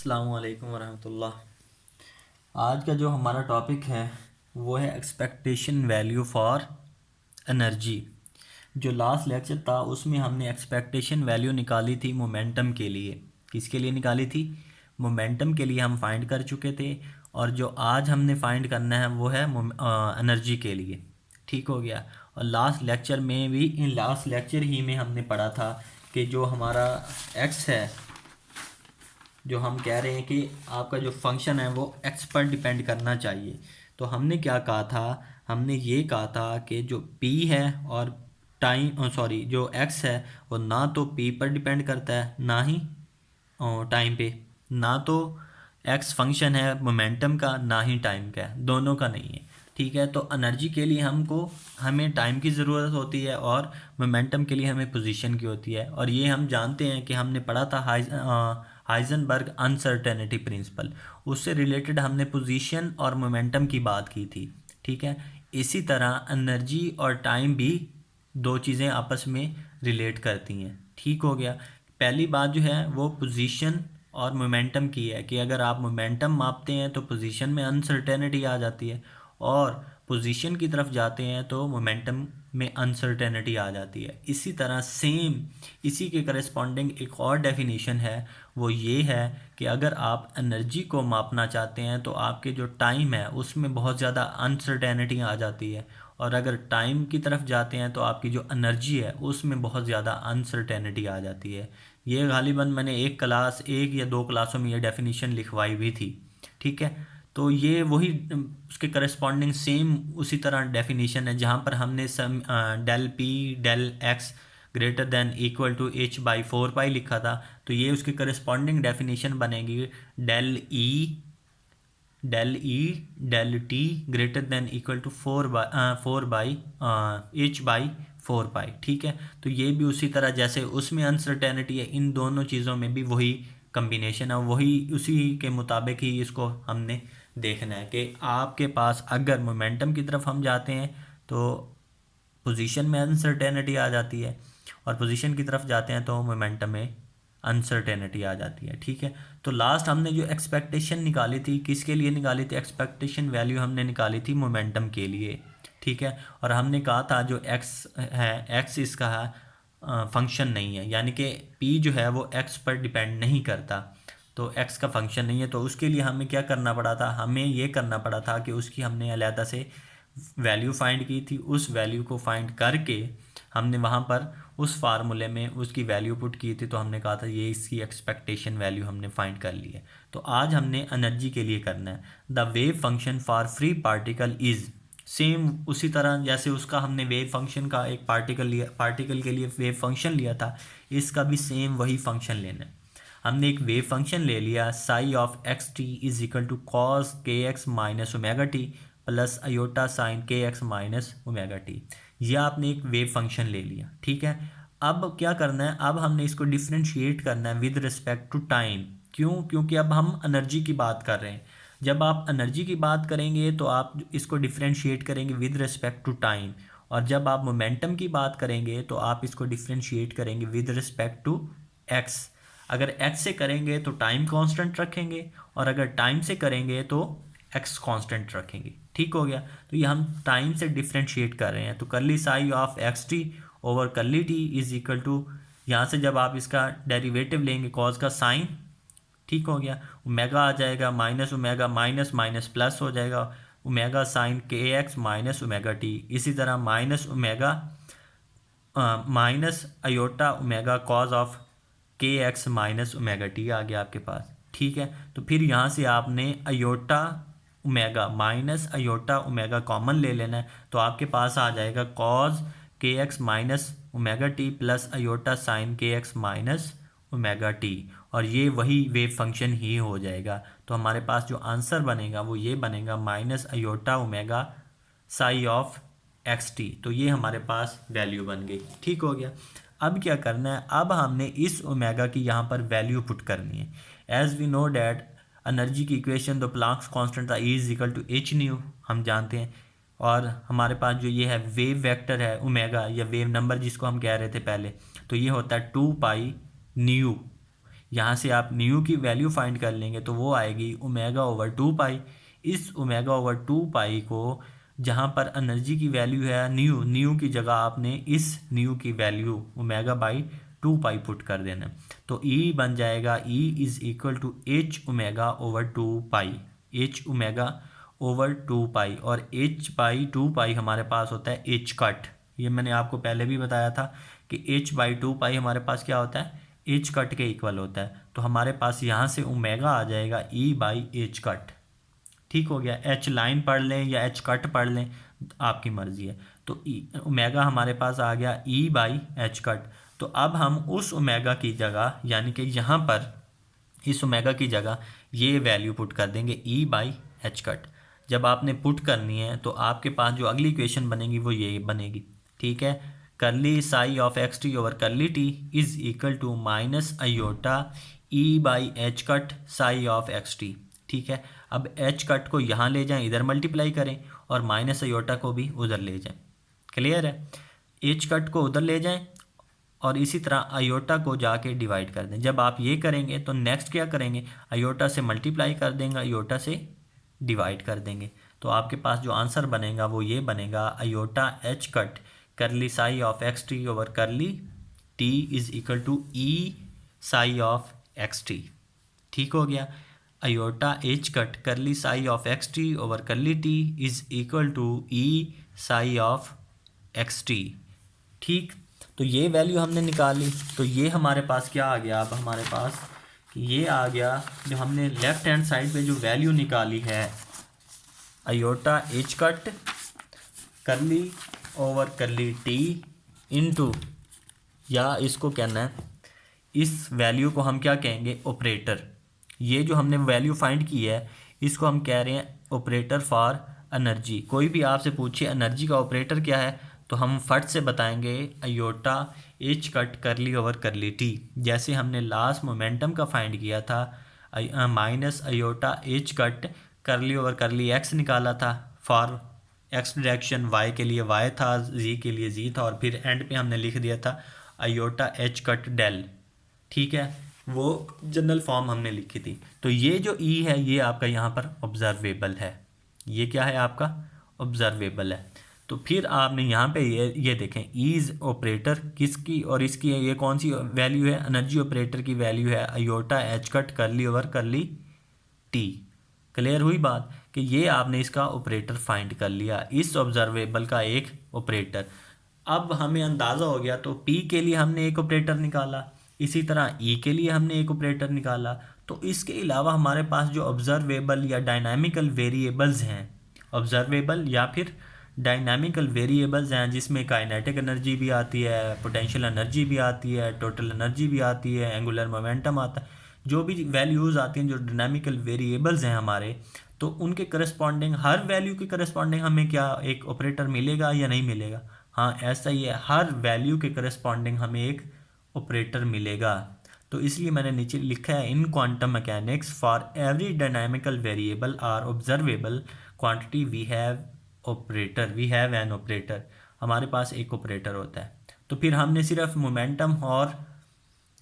अस्सलाम वालेकुम वरहमतुल्लाह। आज का जो हमारा टॉपिक है वो है एक्सपेक्टेशन वैल्यू फॉर एनर्जी। जो लास्ट लेक्चर था उसमें हमने एक्सपेक्टेशन वैल्यू निकाली थी मोमेंटम के लिए। किसके लिए निकाली थी? मोमेंटम के लिए हम फाइंड कर चुके थे। और जो आज हमने फाइंड करना है वो है एनर्जी के लिए। ठीक हो गया। और लास्ट लेक्चर ही में हमने पढ़ा था कि जो हमारा एक्स है, जो हम कह रहे हैं कि आपका जो फंक्शन है वो एक्स पर डिपेंड करना चाहिए। तो हमने क्या कहा था? हमने ये कहा था कि जो पी है और जो एक्स है वो ना तो पी पर डिपेंड करता है ना ही टाइम पे। ना तो एक्स फंक्शन है मोमेंटम का, ना ही टाइम का है, दोनों का नहीं है। ठीक है। तो एनर्जी के लिए हमें टाइम की ज़रूरत होती है और मोमेंटम के लिए हमें पोजीशन की होती है। और ये हम जानते हैं कि हमने पढ़ा था हाइजेनबर्ग अनसर्टेनिटी प्रिंसिपल। उससे रिलेटेड हमने पोजीशन और मोमेंटम की बात की थी। ठीक है। इसी तरह एनर्जी और टाइम भी दो चीज़ें आपस में रिलेट करती हैं। ठीक हो गया। पहली बात जो है वो पोजीशन और मोमेंटम की है कि अगर आप मोमेंटम मापते हैं तो पोजीशन में अनसर्टेनिटी आ जाती है, और पोजीशन की तरफ जाते हैं तो मोमेंटम में अनसर्टेनिटी आ जाती है। इसी तरह सेम इसी के करस्पॉन्डिंग एक और डेफिनेशन है, वो ये है कि अगर आप एनर्जी को मापना चाहते हैं तो आपके जो टाइम है उसमें बहुत ज़्यादा अनसर्टेनिटी आ जाती है, और अगर टाइम की तरफ जाते हैं तो आपकी जो एनर्जी है उसमें बहुत ज़्यादा अनसर्टेनिटी आ जाती है। ये गालिबन मैंने एक या दो क्लासों में ये डेफिनेशन लिखवाई भी थी। ठीक है। तो ये वही उसके करस्पॉन्डिंग सेम उसी तरह डेफिनेशन है जहाँ पर हमने del P del X greater than equal to H by four pi लिखा था। तो ये उसकी करस्पॉन्डिंग डेफिनेशन बनेगी del T greater than equal to four by H by four pi. ठीक है। तो ये भी उसी तरह जैसे उसमें अनसर्टेनिटी है, इन दोनों चीज़ों में भी वही कम्बिनेशन है, वही उसी के मुताबिक ही इसको हमने देखना है कि आपके पास अगर मोमेंटम की तरफ हम जाते हैं तो पोजीशन में अनसर्टेनिटी आ जाती है, और पोजीशन की तरफ जाते हैं तो मोमेंटम में अनसर्टेनिटी आ जाती है। ठीक है। तो लास्ट हमने जो एक्सपेक्टेशन निकाली थी किसके लिए निकाली थी? एक्सपेक्टेशन वैल्यू हमने निकाली थी मोमेंटम के लिए। ठीक है। और हमने कहा था जो एक्स है, एक्स इसका है फंक्शन नहीं है, यानी कि पी जो है वो एक्स पर डिपेंड नहीं करता, तो एक्स का फंक्शन नहीं है। तो उसके लिए हमें क्या करना पड़ा था? हमें ये करना पड़ा था कि उसकी हमने अलहदा से वैल्यू फाइंड की थी। उस वैल्यू को फाइंड करके हमने वहाँ पर उस फार्मूले में उसकी वैल्यू पुट की थी, तो हमने कहा था ये इसकी एक्सपेक्टेशन वैल्यू हमने फाइंड कर ली है। तो आज हमने एनर्जी के लिए करना है the wave function for free particle is. Same उसी तरह जैसे उसका हमने वेव फंक्शन का एक पार्टिकल के लिए वेव फंक्शन लिया था, इसका भी सेम वही फंक्शन लेना है। हमने एक वेव फंक्शन ले लिया psi of x t is equal to cos k x minus omega t plus iota sine k x minus omega t. यह आपने एक वेव फंक्शन ले लिया। ठीक है। अब क्या करना है? अब हमने इसको डिफ्रेंशिएट करना है विद रिस्पेक्ट टू टाइम। क्यों? क्योंकि अब हम एनर्जी की बात कर रहे हैं। जब आप एनर्जी की बात करेंगे तो आप इसको डिफ्रेंशिएट करेंगे विद रिस्पेक्ट टू टाइम, और जब आप मोमेंटम की बात करेंगे तो आप इसको डिफ्रेंशिएट करेंगे विद रिस्पेक्ट टू एक्स। अगर एक्स से करेंगे तो टाइम कांस्टेंट रखेंगे, और अगर टाइम से करेंगे तो एक्स कांस्टेंट रखेंगे। ठीक हो गया। तो ये हम टाइम से डिफ्रेंशिएट कर रहे हैं, तो curly psi of x T over curly T is equal to, यहाँ से जब आप इसका डेरिवेटिव लेंगे कॉज का साइन, ठीक हो गया, ओमेगा आ जाएगा minus omega minus minus plus हो जाएगा omega sine k x minus omega T. इसी तरह minus omega minus iota omega cause of के एक्स माइनस ओमेगा टी आ गया आपके पास। ठीक है। तो फिर यहाँ से आपने iota omega minus iota omega common ले लेना है, तो आपके पास आ जाएगा कॉज के x minus omega t plus iota sine k x minus omega T, और ये वही वेव फंक्शन ही हो जाएगा। तो हमारे पास जो आंसर बनेगा वो ये बनेगा minus iota omega Sai of x T. तो ये हमारे पास वैल्यू बन गई। ठीक हो गया। अब क्या करना है? अब हमने इस ओमेगा की यहाँ पर वैल्यू पुट करनी है। As we know that energy की इक्वेशन द प्लांक्स कांस्टेंट था, E is equal to H nu, हम जानते हैं। और हमारे पास जो ये है वेव वेक्टर है ओमेगा, या वेव नंबर जिसको हम कह रहे थे पहले, तो ये होता है 2 पाई न्यू। यहाँ से आप न्यू की वैल्यू फाइंड कर लेंगे तो वो आएगी ओमेगा ओवर 2 पाई। इस ओमेगा ओवर 2 पाई को जहाँ पर एनर्जी की वैल्यू है न्यू की जगह आपने इस न्यू की value omega by 2 pi put कर देना। तो ई बन जाएगा E is equal to h omega over 2 pi, h omega over 2 pi, और एच बाई 2 पाई हमारे पास होता है एच कट। ये मैंने आपको पहले भी बताया था कि एच बाई 2 पाई हमारे पास क्या होता है, एच कट के इक्वल होता है। तो हमारे पास यहाँ से ओमेगा आ जाएगा ई बाई एच कट। ठीक हो गया। एच लाइन पढ़ लें या एच कट पढ़ लें, आपकी मर्ज़ी है। तो ओमेगा हमारे पास आ गया ई बाई एच कट। तो अब हम उस ओमेगा की जगह यानी कि यहाँ पर इस ओमेगा की जगह ये वैल्यू पुट कर देंगे ई बाई एच कट। जब आपने पुट करनी है तो आपके पास जो अगली इक्वेशन बनेगी वो ये बनेगी। ठीक है, curly psi of x T over curly T is equal to minus iota E by H cut psi of x T. ठीक है, अब एच कट को यहाँ ले जाएं, इधर मल्टीप्लाई करें, और माइनस अयोटा को भी उधर ले जाएं। क्लियर है, एच कट को उधर ले जाएं और इसी तरह अयोटा को जाके डिवाइड कर दें। जब आप ये करेंगे तो नेक्स्ट क्या करेंगे, अयोटा से मल्टीप्लाई कर देंगे, अयोटा से डिवाइड कर देंगे। तो आपके पास जो आंसर बनेगा वो ये बनेगा, aorta H cut curly psi of x T over curly T is equal to E psi of x T. ठीक हो गया, iota H cut curly psi of x T over curly T is equal to E psi of x T. ठीक, तो ये value हमने निकाली। तो ये हमारे पास क्या आ गया, अब हमारे पास ये आ गया जो हमने लेफ़्ट हैंड साइड पे जो वैल्यू निकाली है, iota H cut curly over curly T into, या इसको कहना है, इस वैल्यू को हम क्या कहेंगे, ऑपरेटर। ये जो हमने वैल्यू फाइंड की है इसको हम कह रहे हैं ऑपरेटर फॉर एनर्जी। कोई भी आपसे पूछे एनर्जी का ऑपरेटर क्या है तो हम फट से बताएंगे iota H cut curly over curly T. जैसे हमने लास्ट मोमेंटम का फाइंड किया था, minus iota H cut curly over curly X निकाला था, फॉर एक्स डायरेक्शन, वाई के लिए वाई था, जी के लिए जी था, और फिर एंड पे हमने लिख दिया था अयोटा एच कट डेल। ठीक है, वो जनरल फॉर्म हमने लिखी थी। तो ये जो ई है ये आपका यहाँ पर ऑब्जर्वेबल है, ये क्या है आपका ऑब्जर्वेबल है। तो फिर आपने यहाँ पे ये देखें, ईज ऑपरेटर किसकी और इसकी है, ये कौन सी वैल्यू है, एनर्जी ऑपरेटर की वैल्यू है iota H cut curly over curly T. Clear हुई बात कि ये आपने इसका ऑपरेटर फाइंड कर लिया, इस ऑब्जर्वेबल का एक ऑपरेटर। अब हमें अंदाज़ा हो गया, तो पी के लिए हमने एक ऑपरेटर निकाला, इसी तरह ई के लिए हमने एक ऑपरेटर निकाला। तो इसके अलावा हमारे पास जो ऑब्जर्वेबल या डायनामिकल वेरिएबल्स हैं, ऑब्जर्वेबल या फिर डायनामिकल वेरिएबल्स हैं, जिसमें काइनेटिक एनर्जी भी आती है, पोटेंशियल एनर्जी भी आती है, टोटल एनर्जी भी आती है, एंगुलर मोमेंटम आता है, जो भी वैल्यूज़ आती हैं जो डायनामिकल वेरिएबल्स हैं हमारे, तो उनके करस्पॉन्डिंग, हर वैल्यू के करस्पॉन्डिंग हमें क्या एक ऑपरेटर मिलेगा या नहीं मिलेगा। हाँ, ऐसा ही है, हर वैल्यू के करस्पॉन्डिंग हमें एक ऑपरेटर मिलेगा। तो इसलिए मैंने नीचे लिखा है, in quantum mechanics for every dynamical variable or observable quantity we have operator, we have an operator. हमारे पास एक ऑपरेटर होता है। तो फिर हमने सिर्फ मोमेंटम और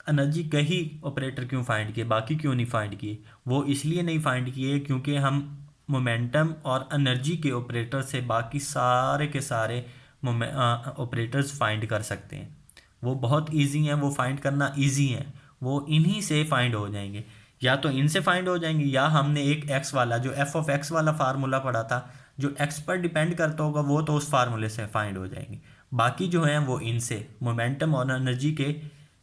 एनर्जी के ही ऑपरेटर क्यों फाइंड किए, बाकी क्यों नहीं फाइंड किए? वो इसलिए नहीं फाइंड किए क्योंकि हम मोमेंटम और एनर्जी के ऑपरेटर से बाकी सारे के सारे ऑपरेटर्स फाइंड कर सकते हैं। वो बहुत इजी हैं, वो फाइंड करना इजी है, वो इन्हीं से फाइंड हो जाएंगे। या तो इनसे फाइंड हो जाएंगे, या हमने एक एक्स वाला जो एफ ऑफ एक्स वाला फार्मूला पढ़ा था, जो एक्स पर डिपेंड करता होगा, वो तो उस फार्मूले से फाइंड हो जाएंगे। बाकी जो हैं वो इनसे, मोमेंटम और एनर्जी के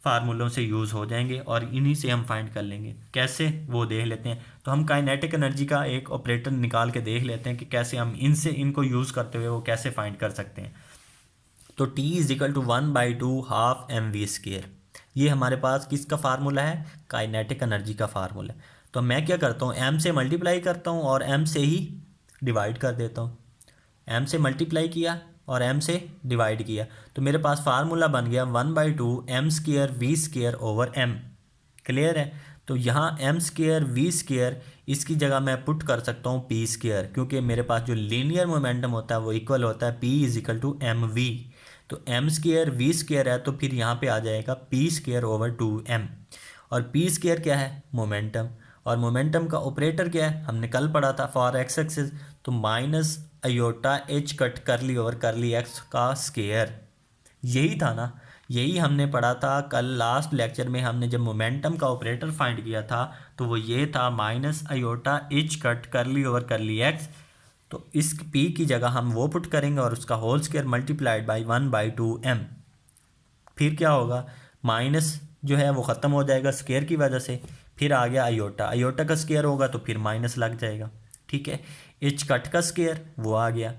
फार्मूलों से यूज़ हो जाएंगे और इन्हीं से हम फाइंड कर लेंगे। कैसे, वो देख लेते हैं। तो हम काइनेटिक एनर्जी का एक ऑपरेटर निकाल के देख लेते हैं कि कैसे हम इनसे, इनको यूज़ करते हुए वो कैसे फाइंड कर सकते हैं। तो T is equal to 1/2 half mv²। ये हमारे पास किसका फार्मूला है, काइनेटिक एनर्जी का फार्मूला है। तो मैं क्या करता हूँ, m से मल्टीप्लाई करता हूँ और m से ही डिवाइड कर देता हूँ। m से मल्टीप्लाई किया और m से डिवाइड किया, तो मेरे पास फार्मूला बन गया 1/2 m² v² over m। Clear है। तो यहाँ m² v², इसकी जगह मैं पुट कर सकता हूँ p², क्योंकि मेरे पास जो लीनियर मोमेंटम होता है वो इक्वल होता है p is equal to mv। तो m² v² है, तो फिर यहाँ पे आ जाएगा p² ओवर 2m। और पी स्क्वायर क्या है, मोमेंटम, और मोमेंटम का ऑपरेटर क्या है, हमने कल पढ़ा था फॉर एक्स एक्सिस, तो minus iota H cut curly over curly x का स्क्वायर, यही था ना, यही हमने पढ़ा था कल लास्ट लेक्चर में। हमने जब मोमेंटम का ऑपरेटर फाइंड किया था तो वो ये था minus iota H cut curly over curly x, तो इस पी की जगह हम वो पुट करेंगे और उसका whole square multiplied by 1/2m, फिर क्या होगा, माइनस जो है वो ख़त्म हो जाएगा स्क्वायर की वजह से, फिर आ गया आयोटा, आयोटा का स्क्वायर होगा तो फिर माइनस लग जाएगा, ठीक है। एच कट का स्क्वायर वो आ गया,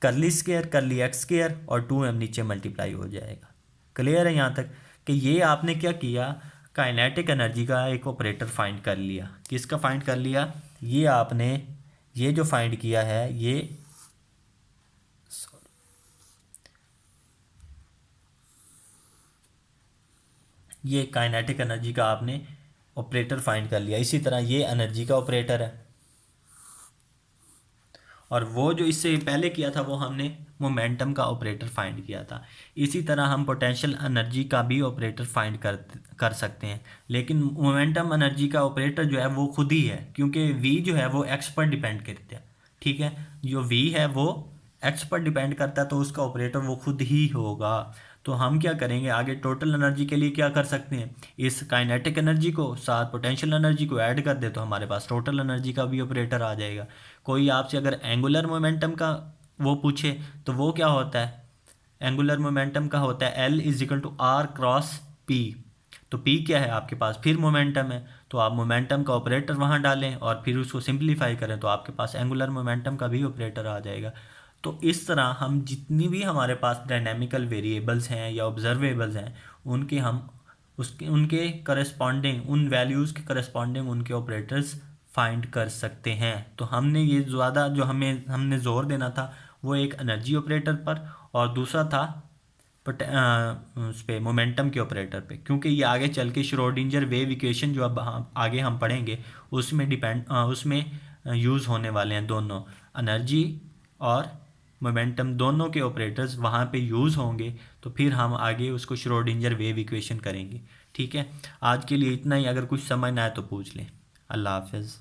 करली स्क्वायर करली एक्स स्क्वायर और 2m नीचे मल्टीप्लाई हो जाएगा। क्लियर है यहाँ तक कि ये आपने क्या किया, काइनेटिक एनर्जी का एक ऑपरेटर फाइंड कर लिया। किसका फाइंड कर लिया, ये आपने ये जो फाइंड किया है ये काइनेटिक एनर्जी का आपने ऑपरेटर फाइंड कर लिया। इसी तरह ये एनर्जी का ऑपरेटर है, और वो जो इससे पहले किया था वो हमने मोमेंटम का ऑपरेटर फाइंड किया था। इसी तरह हम पोटेंशियल एनर्जी का भी ऑपरेटर फाइंड कर सकते हैं, लेकिन मोमेंटम एनर्जी का ऑपरेटर जो है वो खुद ही है, क्योंकि वी जो है वो एक्स पर डिपेंड करता है, ठीक है। जो वी है वो एक्स पर डिपेंड करता है, तो उसका ऑपरेटर वो खुद ही होगा। तो हम क्या करेंगे आगे, टोटल एनर्जी के लिए क्या कर सकते हैं, इस काइनेटिक एनर्जी को साथ पोटेंशियल एनर्जी को ऐड कर दे तो हमारे पास टोटल एनर्जी का भी ऑपरेटर आ जाएगा। कोई आपसे अगर एंगुलर मोमेंटम का वो पूछे तो वो क्या होता है, एंगुलर मोमेंटम का होता है L is equal to R cross P, तो P क्या है आपके पास, फिर मोमेंटम है, तो आप मोमेंटम का ऑपरेटर वहाँ डालें और फिर उसको सिंप्लीफाई करें तो आपके पास एंगुलर मोमेंटम का भी ऑपरेटर आ जाएगा। तो इस तरह हम जितनी भी हमारे पास डायनेमिकल वेरिएबल्स हैं या ऑब्जर्वेबल्स हैं उनके हम उनके करस्पॉन्डिंग उन वैल्यूज़ के करस्पॉन्डिंग उनके ऑपरेटर्स फाइंड कर सकते हैं। तो हमने ये ज़्यादा जो हमने ज़ोर देना था वो एक एनर्जी ऑपरेटर पर और दूसरा था उस पे मोमेंटम के ऑपरेटर पे, क्योंकि ये आगे चल के श्रोडिंजर वेव इक्वेशन जो अब आगे हम पढ़ेंगे उसमें यूज़ होने वाले हैं। दोनों एनर्जी और मोमेंटम दोनों के ऑपरेटर्स वहाँ पे यूज़ होंगे, तो फिर हम आगे उसको श्रोडिंजर वेव इक्वेशन करेंगे, ठीक है। आज के लिए इतना ही, अगर कुछ समझ ना आए तो पूछ लें। अल्लाह हाफिज़।